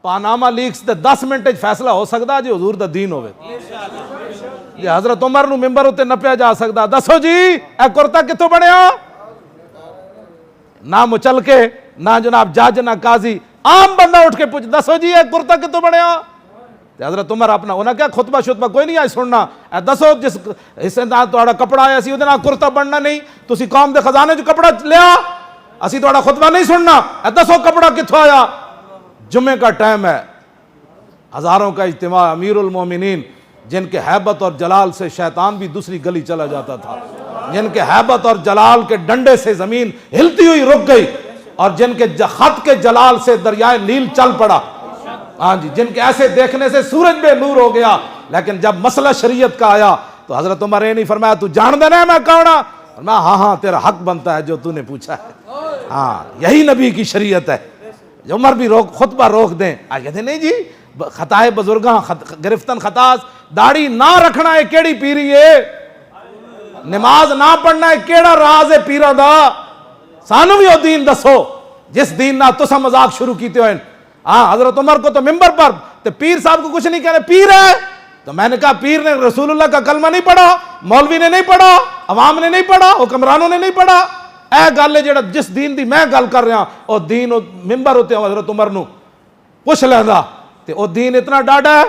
Panama leaks ते 10 minute फैसला हो सकता जी हजूर दा दीन होवे जी हजरत उमर नूं मिंबर उत्ते नपिया जा सकता। दसो जी ए कुर्ता कित्थों बनिया? ना मुचलके ना जनाब जज ना काजी, आम बंदा उठ के पूछ दसो जी ए कुर्ता कित्थों बनिया? हजरत उमर अपना उन्हें क्या खुतबा शुतबा कोई नहीं आज सुनना, दसो जिस हिस्से नाल तुहाड़ा कपड़ा आया सी उहदे नाल कुर्ता बनना नहीं, तुसी कौम दे खजाने च कपड़ा लिया, असी तुहाड़ा खुतबा नहीं सुनना, दसो कपड़ा कित्थों आया? जुम्मे का टाइम है, हजारों का इज्तिमा, अमीरुल मोमिनीन जिनके हैबत और जलाल से शैतान भी दूसरी गली चला जाता था, जिनके हैबत और जलाल के डंडे से जमीन हिलती हुई रुक गई और जिनके खत के जलाल से दरियाए नील चल पड़ा। हाँ जी, जिनके ऐसे देखने से सूरज में नूर हो गया। लेकिन जब मसला शरीयत का आया तो हजरत उमर ने नहीं फरमाया तू जान देना मैं कौन? मैं हाँ हाँ तेरा हक बनता है जो तूने पूछा है, हाँ यही नबी की शरीयत है। उमर भी रोक खुतबा रोक दें, आज कहते नहीं जी खताए बुजुर्गा गिरफ्तन खतास, दाढ़ी ना रखना है केड़ी पीरी है, नमाज ना पढ़ना है केड़ा राज है पीरा दा, सानू भी ओ दीन दसो जिस दीन ना तुसा मजाक शुरू कीते हो। हाँ हजरत उमर को तो मिंबर पर तो पीर साहब को कुछ नहीं कह रहे, पीर है तो मैंने कहा पीर ने रसूलुल्लाह का कलमा नहीं पढ़ा, मौलवी ने नहीं पढ़ा, अवाम ने नहीं पढ़ा, हुक्मरानों ने नहीं पढ़ा। ए गल है जेड़ा जिस दीन दी मैं गल कर रहा और दीन मिंबर उत्ते हजरत उमर नूं पुछ लैंदा ते ओ दीन इतना डाढ़ा है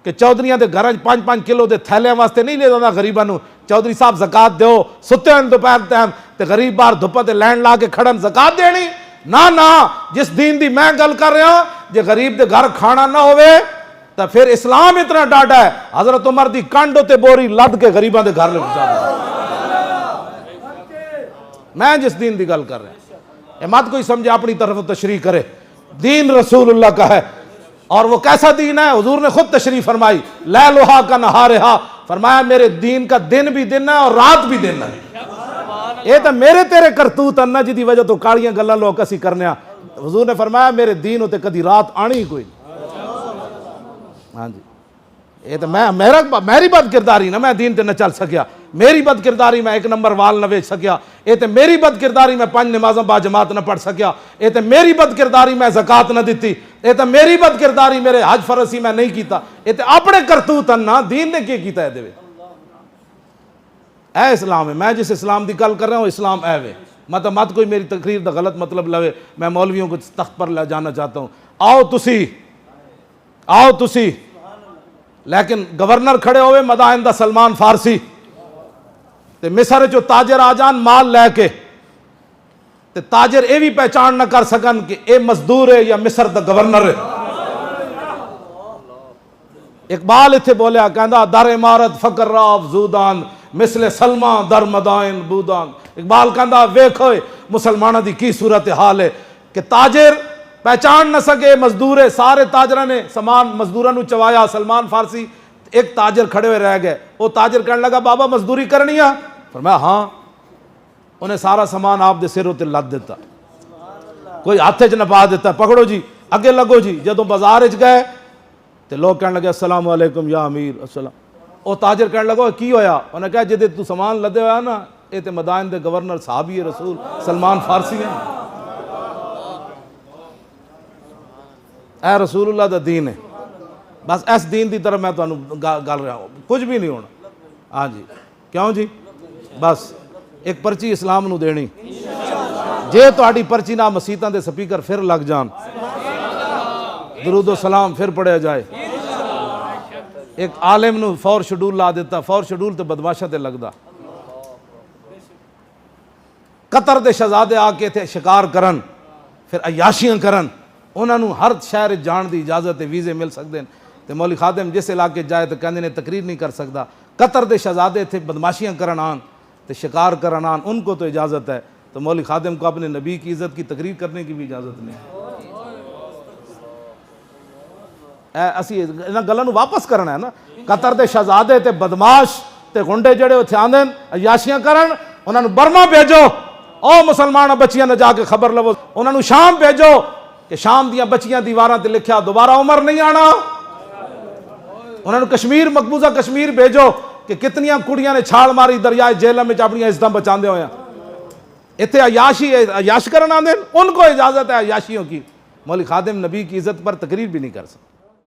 कि चौधरियां दे घर 5-5 किलो दे थैलियां वास्ते नहीं ले जांदा गरीबां नूं, चौधरी साहब ज़कात दो, सुत्ते हैं दोपहर टाइम ते गरीब बाहर धुप्पा ते लैंड ला के खड़न ज़कात देनी ना ना। जिस दीन दी मैं गल कर रहा जे गरीब दे घर खाना ना होवे तो फिर इस्लाम इतना डाढ़ा है, हजरत उमर दी कंड उत्ते बोरी लद के गरीबां दे घर ले पहुंचा। मैं जिस दीन की गल कर रहा, मत कोई समझे अपनी तरफ तशरीह करे, दीन रसूलुल्लाह का है। और वो कैसा दीन है? हुजूर ने खुद तशरीह फरमाई, लै लोहा का नहारेहा, फरमाया मेरे दीन का दिन भी दिन है और रात भी दिन है। ये तो मेरे तेरे करतूत अन्ना जिदी वजह तो कालियां गल्लां लोग असी करने। हुजूर ने फरमाया मेरे दीन उते कदी रात आनी ही कोई। हाँ जी, ये तो मेरी बद किरदारी ना मैं दीन ते न चल सकिया, मेरी बद किरदारी मैं 1 नंबर वाल न वेच सकिया, ये तो मेरी बद किरदारी मैं 5 नमाज़ां बा जमात न पढ़ सकिया, ये तो मेरी बद किरदारी मैं ज़कात न दी, ये तो मेरी बद किरदारी मेरे हज फरसी मैं नहीं किया, ये तो अपने करतूत अन्ना दीन ने क्या किया है? ऐ इस्लाम है। मैं जिस इस्लाम की गल कर रहा हूँ इस्लाम ऐ वे, मतलब मत कोई मेरी तकरीर का गलत मतलब लवे, मैं मौलवियों को तख्त पर ले जाना चाहता हूँ। आओ तुसी लेकिन गवर्नर खड़े होवे मदाइन दा सलमान फारसी ते मिस्र चो ताजर आ जान माल लैके ते ताजर ये भी पहचान न कर सकन कि ये मजदूर है या मिस्र दा गवर्नर है। इकबाल इत्थे बोलिया कहंदा दर इमारत फकर राव जूदान मिसले सलमा दर मदाइन बूदान। इकबाल कहंदा वेखो मुसलमाना दी की सूरत हाल है कि ताजर पहचान न सके मजदूर है। सारे ताजरा ने समान मजदूरों को चवाया, सलमान फारसी एक ताजर खड़े हुए रह गए। वो ताजर कहने लगा बाबा मजदूरी करनी है? फरमाया हाँ। उन्हें सारा समान आप दे सिर उत्ते लद दिता, कोई हाथ च न पा दिता, पकड़ो जी अगे लगो जी। जदों बाजार च गए तो लोग कहने लगे अस्सलाम वालेकुम या अमीर अस्सलाम। वो ताजर कहने लगा की होया? उन्हें कहा जिदे तू समान लदे होया ना ये तो मदाइन दे गवर्नर साहबी है रसूल सलमान फारसी है। ए रसूलुल्लाह दा दीन है। बस इस दीन की तरफ मैं तुहानू गल रहा हूँ, कुछ भी नहीं होना। हाँ जी क्यों जी? बस एक पर्ची इस्लाम नू देनी, जे तुहाडी पर्ची ना मसीतां दे स्पीकर फिर लग जान, दरूदो सलाम फिर पढ़िया जाए। एक आलिम नू फौर शेड्यूल ला दिता, फौर शेड्यूल तो बदमाशा ते लगदा। कतर दे शहजादे आके इत्थे शिकार करन, फिर अयाशियां करन, उन्होंने हर शहर जाने की इजाजत है, वीजे मिल सकते हैं। तो मौली खादिम जिस इलाके जाए तो कहते हैं तकरीर नहीं कर सकता। कतर के शहजादे इतने बदमाशियां करन आन तो शिकार करन आन, उनको तो इजाज़त है। तो मौली खादिम को अपने नबी की इज़्ज़त की तकरीर करने की भी इजाज़त नहीं। असी इन्हां गल्लां नूं वापस करना है ना। कतर के शहजादे ते बदमाश ते गुंडे जड़े उत्थे आंदे अयाशियां करन, उन्होंने बर्मा भेजो, ओ मुसलमान बच्चियां ने जाके खबर लवो। उन्होंने शाम भेजो कि शाम दियां बच्चियां दीवारां ते लिखिया दोबारा उमर नहीं आना। उन्होंने कश्मीर मकबूजा कश्मीर भेजो कि कितनियां कुड़ियां ने छाल मारी दरियाए जेलम में अपनी इज्जत बचाते हुए। इतने अयाश करन आंदे, उनको इजाजत है अयाशियों की। मौलवी खादिम नबी की इज़्ज़त पर तकरीर भी नहीं कर सकता।